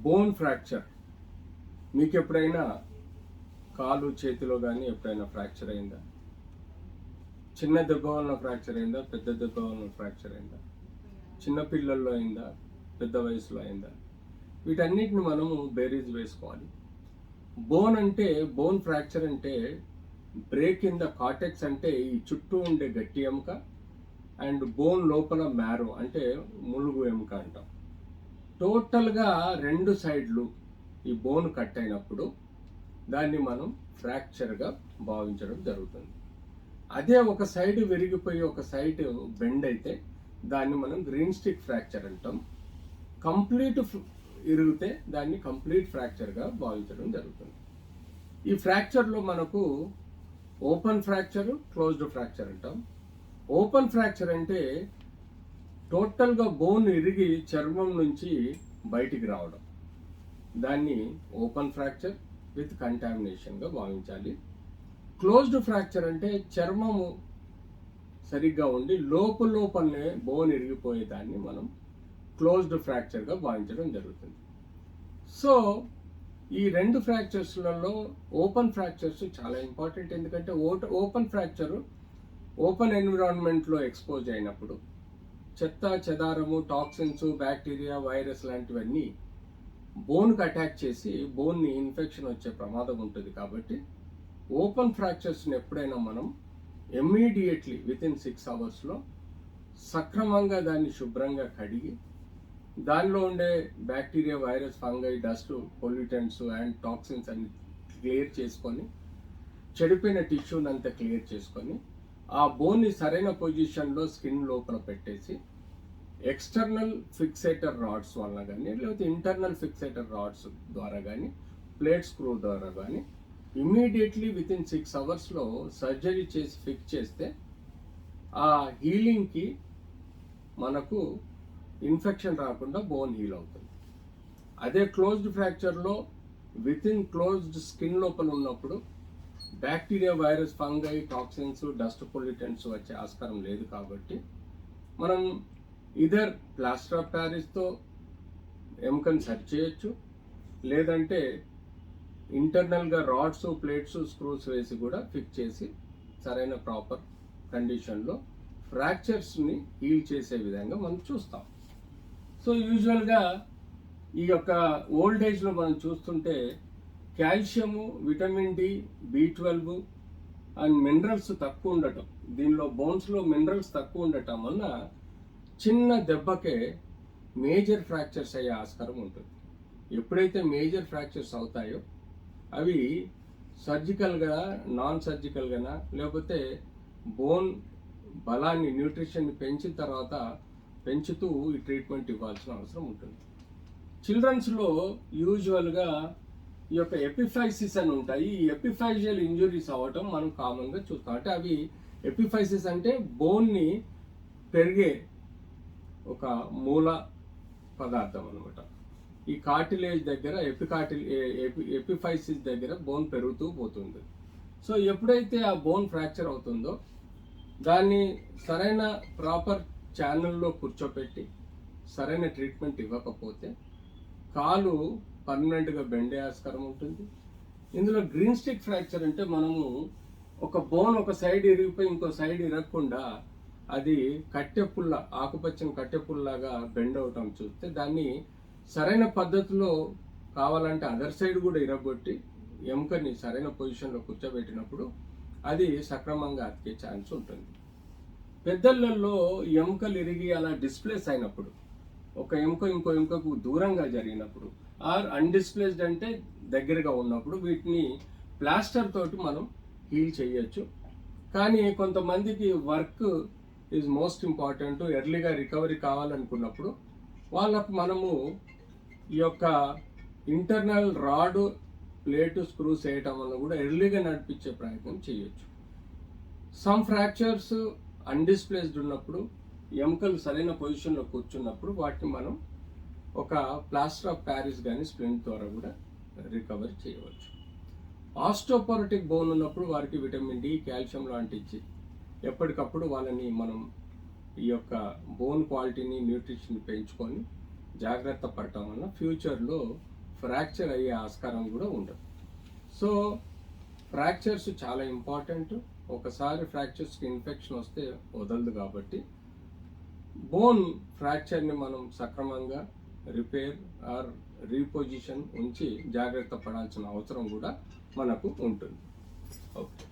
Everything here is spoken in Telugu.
బోన్ ఫ్రాక్చర్ మీకు ఎప్పుడైనా కాలు చేతిలో కానీ ఎప్పుడైనా ఫ్రాక్చర్ అయిందా? చిన్న దెబ్బ వలన ఫ్రాక్చర్ అయిందా? పెద్ద దెబ్బ వలన ఫ్రాక్చర్ అయిందా? చిన్న పిల్లల్లో అయిందా? పెద్ద వయసులో అయిందా? వీటన్నిటిని మనము బేరీజ్ వేసుకోవాలి. బోన్ ఫ్రాక్చర్ అంటే బ్రేక్ ఇన్ ద కార్టెక్స్, అంటే ఈ చుట్టూ ఉండే గట్టి ఎముక, అండ్ బోన్ లోపల మ్యారో అంటే ములుగు ఎముక అంటాం. టోటల్గా రెండు సైడ్లు ఈ బోన్ కట్ అయినప్పుడు దాన్ని మనం ఫ్రాక్చర్గా భావించడం జరుగుతుంది. అదే ఒక సైడ్ విరిగిపోయి ఒక సైడ్ బెండ్ అయితే దాన్ని మనం గ్రీన్ స్టిక్ ఫ్రాక్చర్ అంటాం. కంప్లీట్ ఇరిగితే దాన్ని కంప్లీట్ ఫ్రాక్చర్గా భావించడం జరుగుతుంది. ఈ ఫ్రాక్చర్లో మనకు ఓపెన్ ఫ్రాక్చర్, క్లోజ్డ్ ఫ్రాక్చర్ అంటాం. ఓపెన్ ఫ్రాక్చర్ అంటే టోటల్గా బోన్ ఇరిగి చర్మం నుంచి బయటికి రావడం, దాన్ని ఓపెన్ ఫ్రాక్చర్ విత్ కంటామినేషన్గా భావించాలి. క్లోజ్డ్ ఫ్రాక్చర్ అంటే చర్మము సరిగ్గా ఉండి లోపలనే బోన్ ఇరిగిపోయేదాన్ని మనం క్లోజ్డ్ ఫ్రాక్చర్గా భావించడం జరుగుతుంది. సో ఈ రెండు ఫ్రాక్చర్స్లలో ఓపెన్ ఫ్రాక్చర్స్ చాలా ఇంపార్టెంట్. ఎందుకంటే ఓపెన్ ఫ్రాక్చర్ ఓపెన్ ఎన్విరాన్మెంట్లో ఎక్స్పోజ్ అయినప్పుడు చెత్త చెదారము, టాక్సిన్స్, బ్యాక్టీరియా, వైరస్ లాంటివన్నీ బోన్కి అటాక్ చేసి బోన్ని ఇన్ఫెక్షన్ వచ్చే ప్రమాదం ఉంటుంది. కాబట్టి ఓపెన్ ఫ్రాక్చర్స్ని ఎప్పుడైనా మనం ఇమ్మీడియట్లీ వితిన్ 6 అవర్స్లో సక్రమంగా దాన్ని శుభ్రంగా కడిగి దానిలో ఉండే bacteria, virus, fungi, dust, pollutants and toxins అన్ని క్లియర్ చేసుకొని, చెడిపోయిన టిష్యూని అంతా క్లియర్ చేసుకొని ఆ బోన్ని సరైన పొజిషన్లో స్కిన్ లోపల పెట్టేసి ఎక్స్టర్నల్ ఫిక్సేటర్ రాడ్స్ వలన కానీ లేకపోతే ఇంటర్నల్ ఫిక్సేటర్ రాడ్స్ ద్వారా కానీ ప్లేట్ స్క్రూ ద్వారా కానీ ఇమ్మీడియట్లీ వితిన్ 6 అవర్స్లో సర్జరీ చేసి ఫిక్స్ చేస్తే ఆ హీలింగ్కి మనకు ఇన్ఫెక్షన్ రాకుండా బోన్ హీల్ అవుతుంది. అదే క్లోజ్డ్ ఫ్రాక్చర్లో వితిన్ క్లోజ్డ్ స్కిన్ లోపల ఉన్నప్పుడు bacteria, virus, fungi, toxins, dust, pollutants వచ్చే ఆస్కారం లేదు. కాబట్టి మనం ఇదర్ ప్లాస్టర్ ఆఫ్ ప్యారిస్తో ఎముకని సరి చేయొచ్చు, లేదంటే ఇంటర్నల్గా రాడ్స్, ప్లేట్స్, స్క్రూస్ వేసి కూడా ఫిక్స్ చేసి సరైన ప్రాపర్ కండిషన్లో ఫ్రాక్చర్స్ని హీల్ చేసే విధంగా మనం చూస్తాం. సో యూజువల్గా ఈ యొక్క ఓల్డ్ ఏజ్లో మనం చూస్తుంటే calcium, vitamin D, B12 and minerals తక్కువ ఉండటం, దీనిలో బోన్స్లో మినరల్స్ తక్కువ ఉండటం వల్ల చిన్న దెబ్బకే మేజర్ ఫ్రాక్చర్స్ అయ్యే ఆస్కారం ఉంటుంది. ఎప్పుడైతే మేజర్ ఫ్రాక్చర్స్ అవుతాయో అవి సర్జికల్గా, నాన్ సర్జికల్గానా, లేకపోతే బోన్ బలాన్ని, న్యూట్రిషన్ని పెంచిన తర్వాత పెంచుతూ ఈ ట్రీట్మెంట్ ఇవ్వాల్సిన అవసరం ఉంటుంది. చిల్డ్రన్స్లో యూజువల్గా ఈ యొక్క ఎపిఫైసిస్ అని ఉంటాయి. ఈ ఎపిఫైజియల్ ఇంజురీస్ అవ్వటం మనం కామన్గా చూస్తాం. అంటే అవి ఎపిఫైసిస్ అంటే బోన్ని పెరిగే ఒక మూల పదార్థం అనమాట. ఈ కార్టిలేజ్ దగ్గర ఎపిఫైసిస్ దగ్గర బోన్ పెరుగుతూ పోతుంది. సో ఎప్పుడైతే ఆ బోన్ ఫ్రాక్చర్ అవుతుందో దాన్ని సరైన ప్రాపర్ ఛానల్లో కూర్చోపెట్టి సరైన ట్రీట్మెంట్ ఇవ్వకపోతే కాలు పర్మనెంట్గా బెండే ఆస్కారం ఉంటుంది. ఇందులో గ్రీన్ స్టిక్ ఫ్రాక్చర్ అంటే మనము ఒక బోన్ ఒక సైడ్ ఇరిగిపోయి ఇంకో సైడ్ ఇరగకుండా అది కట్టెపుల్ల, ఆకుపచ్చని కట్టెపుల్లాగా బెండ్ అవటం చూస్తే దాన్ని సరైన పద్ధతిలో కావాలంటే అదర్ సైడ్ కూడా ఇరగొట్టి ఎముకని సరైన పొజిషన్లో కూర్చోబెట్టినప్పుడు అది సక్రమంగా అతికే ఛాన్స్ ఉంటుంది. పెద్దలలో ఎముకలు ఇరిగి అలా డిస్ప్లేస్ అయినప్పుడు, ఒక ఎముక ఇంకో ఎముకకు దూరంగా జరిగినప్పుడు, ఆర్ అన్డిస్ప్లేస్డ్ అంటే దగ్గరగా ఉన్నప్పుడు వీటిని ప్లాస్టర్ తోటి మనం హీల్ చేయొచ్చు. కానీ కొంతమందికి వర్క్ ఈజ్ మోస్ట్ ఇంపార్టెంట్, ఎర్లీగా రికవరీ కావాలనుకున్నప్పుడు వాళ్ళకు మనము ఈ యొక్క ఇంటర్నల్ రాడ్, ప్లేటు, స్క్రూస్ వేయటం వల్ల కూడా ఎర్లీగా నడిపించే ప్రయత్నం చేయొచ్చు. సమ్ ఫ్రాక్చర్స్ అన్డిస్ప్లేస్డ్ ఉన్నప్పుడు, ఎముకలు సరైన పొజిషన్లో కూర్చున్నప్పుడు వాటిని మనం ఒక ప్లాస్టర్ ఆఫ్ ప్యారిస్ కానీ స్ప్లింట్ ద్వారా కూడా రికవరీ చేయవచ్చు. ఆస్టోపోరోటిక్ బోన్ ఉన్నప్పుడు వారికి విటమిన్ డి, కాల్షియం లాంటి ఇచ్చి ఎప్పటికప్పుడు వాళ్ళని మనం ఈ యొక్క బోన్ క్వాలిటీని, న్యూట్రిషన్ పెంచుకొని జాగ్రత్త పడటం వల్ల ఫ్యూచర్లో ఫ్రాక్చర్ అయ్యే ఆస్కారం కూడా ఉండదు. సో ఫ్రాక్చర్స్ చాలా ఇంపార్టెంట్. ఒకసారి ఫ్రాక్చర్స్కి ఇన్ఫెక్షన్ వస్తే వదలదు కాబట్టి బోన్ ఫ్రాక్చర్ని మనం సక్రమంగా రిపేర్ ఆర్ రీపొజిషన్ ఉంచి జాగ్రత్త పడాల్సిన అవసరం కూడా మనకు ఉంటుంది. ఓకే.